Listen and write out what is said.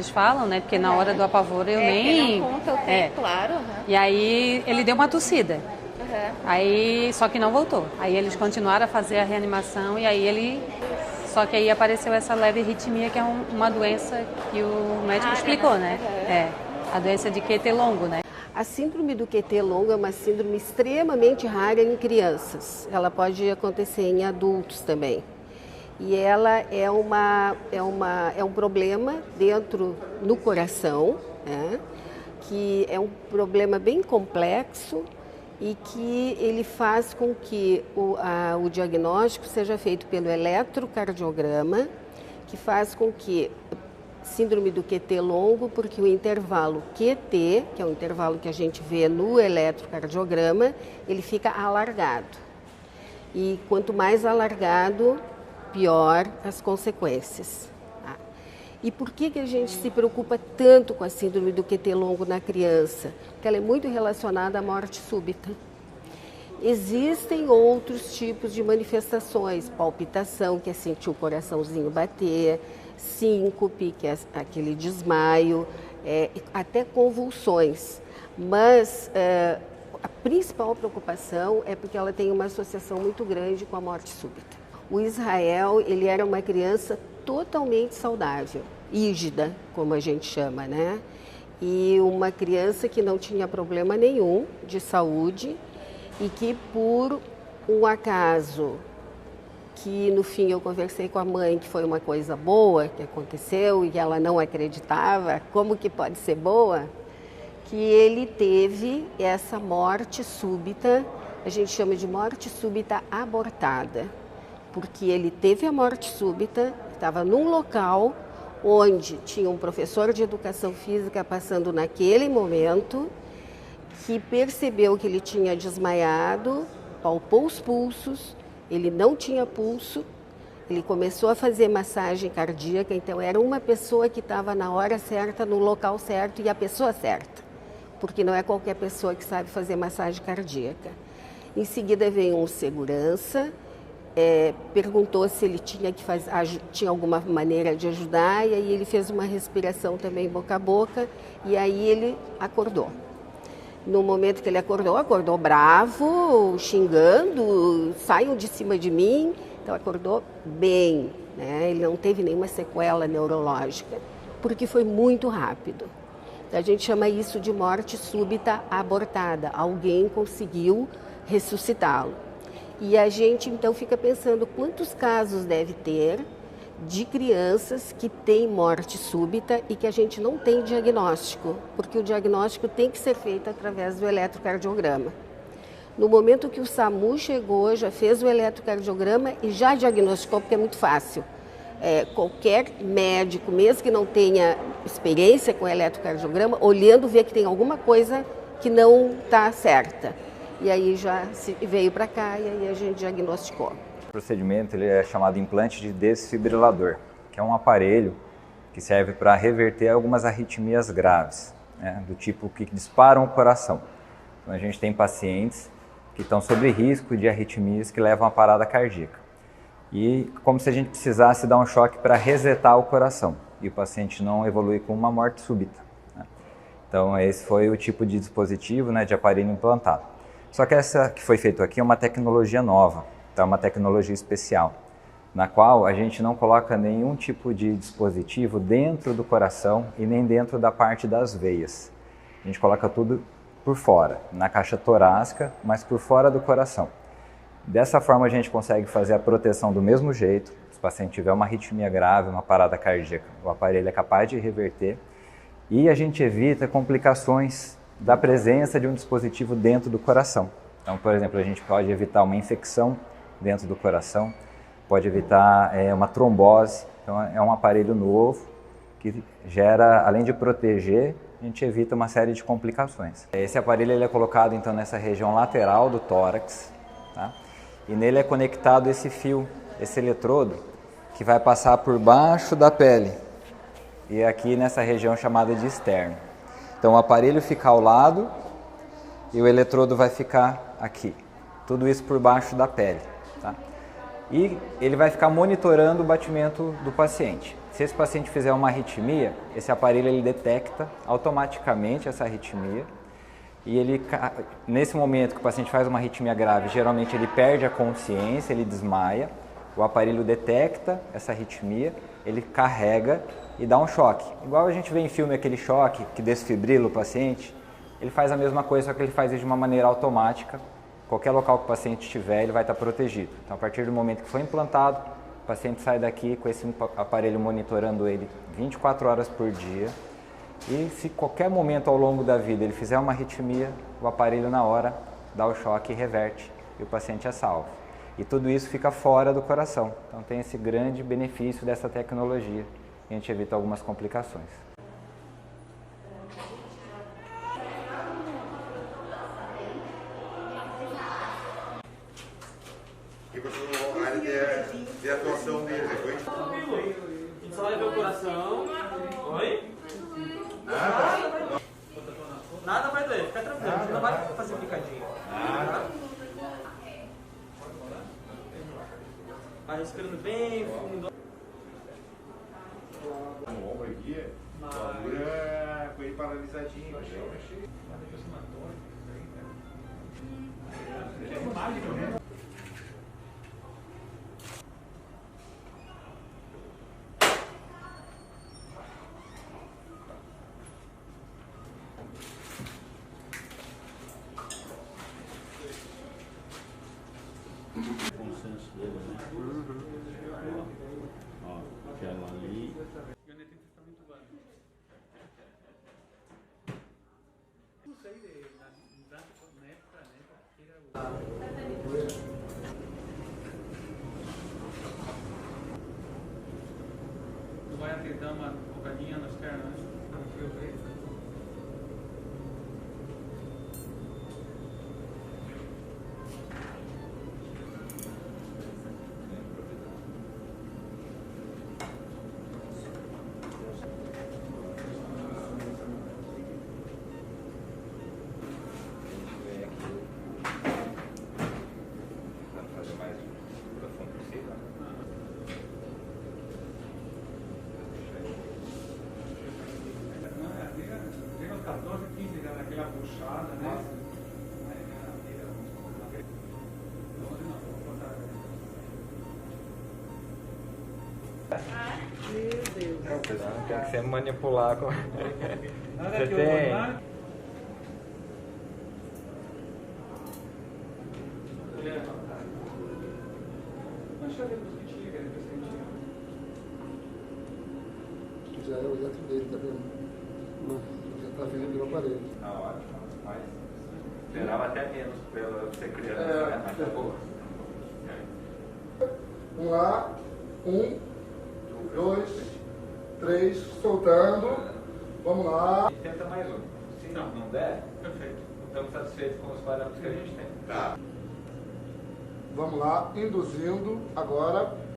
eles falam, né? Porque na hora do apavoro eu nem... não conta o tempo, claro. E aí ele deu uma tossida. Aí, só que não voltou. Aí eles continuaram a fazer a reanimação e aí só que aí apareceu essa leve arritmia, que é uma doença que o médico explicou, né? A doença de QT longo, né? A síndrome do QT longo é uma síndrome extremamente rara em crianças. Ela pode acontecer em adultos também. E ela é um problema no coração, né? Que é um problema bem complexo e que ele faz com que o diagnóstico seja feito pelo eletrocardiograma, que faz com que síndrome do QT longo, porque o intervalo QT, que é o intervalo que a gente vê no eletrocardiograma, ele fica alargado. E quanto mais alargado, pior as consequências. E por que a gente se preocupa tanto com a síndrome do QT longo na criança? Porque ela é muito relacionada à morte súbita. Existem outros tipos de manifestações, palpitação, que é sentir o coraçãozinho bater, síncope, que é aquele desmaio, até convulsões. Mas a principal preocupação é porque ela tem uma associação muito grande com a morte súbita. O Israel, ele era uma criança totalmente saudável, hígida, como a gente chama, né? E uma criança que não tinha problema nenhum de saúde e que por um acaso, que no fim eu conversei com a mãe que foi uma coisa boa que aconteceu e ela não acreditava, como que pode ser boa? Que ele teve essa morte súbita, a gente chama de morte súbita abortada, porque ele teve a morte súbita, estava num local onde tinha um professor de educação física passando naquele momento, que percebeu que ele tinha desmaiado, palpou os pulsos, ele não tinha pulso, ele começou a fazer massagem cardíaca, então era uma pessoa que estava na hora certa, no local certo e a pessoa certa, porque não é qualquer pessoa que sabe fazer massagem cardíaca. Em seguida veio um segurança, perguntou se ele tinha alguma maneira de ajudar, e aí ele fez uma respiração também boca a boca, e aí ele acordou. No momento que ele acordou bravo, xingando, saiam de cima de mim, então acordou bem, né? Ele não teve nenhuma sequela neurológica, porque foi muito rápido. A gente chama isso de morte súbita abortada, alguém conseguiu ressuscitá-lo. E a gente então fica pensando quantos casos deve ter de crianças que têm morte súbita e que a gente não tem diagnóstico, porque o diagnóstico tem que ser feito através do eletrocardiograma. No momento que o SAMU chegou, já fez o eletrocardiograma e já diagnosticou, porque é muito fácil. Qualquer médico, mesmo que não tenha experiência com eletrocardiograma, olhando vê que tem alguma coisa que não está certa. E aí já veio para cá e aí a gente diagnosticou. O procedimento ele é chamado implante de desfibrilador, que é um aparelho que serve para reverter algumas arritmias graves, né, do tipo que disparam o coração. Então, a gente tem pacientes que estão sob risco de arritmias que levam à parada cardíaca. E como se a gente precisasse dar um choque para resetar o coração e o paciente não evoluir com uma morte súbita, né? Então esse foi o tipo de dispositivo, né, de aparelho implantado. Só que essa que foi feito aqui é uma tecnologia nova, então é uma tecnologia especial, na qual a gente não coloca nenhum tipo de dispositivo dentro do coração e nem dentro da parte das veias. A gente coloca tudo por fora, na caixa torácica, mas por fora do coração. Dessa forma a gente consegue fazer a proteção do mesmo jeito. Se o paciente tiver uma arritmia grave, uma parada cardíaca, o aparelho é capaz de reverter e a gente evita complicações da presença de um dispositivo dentro do coração. Então, por exemplo, a gente pode evitar uma infecção dentro do coração, pode evitar uma trombose. Então, é um aparelho novo que gera, além de proteger, a gente evita uma série de complicações. Esse aparelho ele é colocado então nessa região lateral do tórax, tá? E nele é conectado esse fio, esse eletrodo, que vai passar por baixo da pele e aqui nessa região chamada de externo. Então o aparelho fica ao lado e o eletrodo vai ficar aqui. Tudo isso por baixo da pele, tá? E ele vai ficar monitorando o batimento do paciente. Se esse paciente fizer uma arritmia, esse aparelho ele detecta automaticamente essa arritmia e ele, nesse momento que o paciente faz uma arritmia grave, geralmente ele perde a consciência, ele desmaia, o aparelho detecta essa arritmia, ele carrega e dá um choque. Igual a gente vê em filme aquele choque que desfibrila o paciente, ele faz a mesma coisa, só que ele faz isso de uma maneira automática. Qualquer local que o paciente estiver, ele vai estar protegido. Então, a partir do momento que foi implantado, o paciente sai daqui com esse aparelho monitorando ele 24 horas por dia. E se qualquer momento ao longo da vida ele fizer uma arritmia, o aparelho na hora dá o choque e reverte e o paciente é salvo. E tudo isso fica fora do coração. Então tem esse grande benefício dessa tecnologia e a gente evita algumas complicações. E você a área de atuação dele, foi? Tranquilo. A gente só vai ver o coração. Oi? Nada. Nada vai doer, fica tranquilo. A gente não vai fazer picadinho. Tá? Vai respirando bem, fundo. O ombro aqui, o bagulho com ele paralisadinho. Consenso dele, né? Ó, aquela ali. Tu vai dar uma bocadinha nas pernas. Fazer mais profundo possível. Tem uns 14, 15 naquela puxada, né? Tem que ser manipular com... Você tem... Já é o dentro dele, tá vendo? Já tá vindo do aparelho. Ah, ótimo, mas esperava até menos pela ser criança, né? Mas tá boa. Vamos lá. 1, 2, 3, soltando. Vamos lá. E tenta mais um. Se não der, perfeito. Estamos satisfeitos com os parâmetros que a gente tem. Tá. Vamos lá, induzindo agora.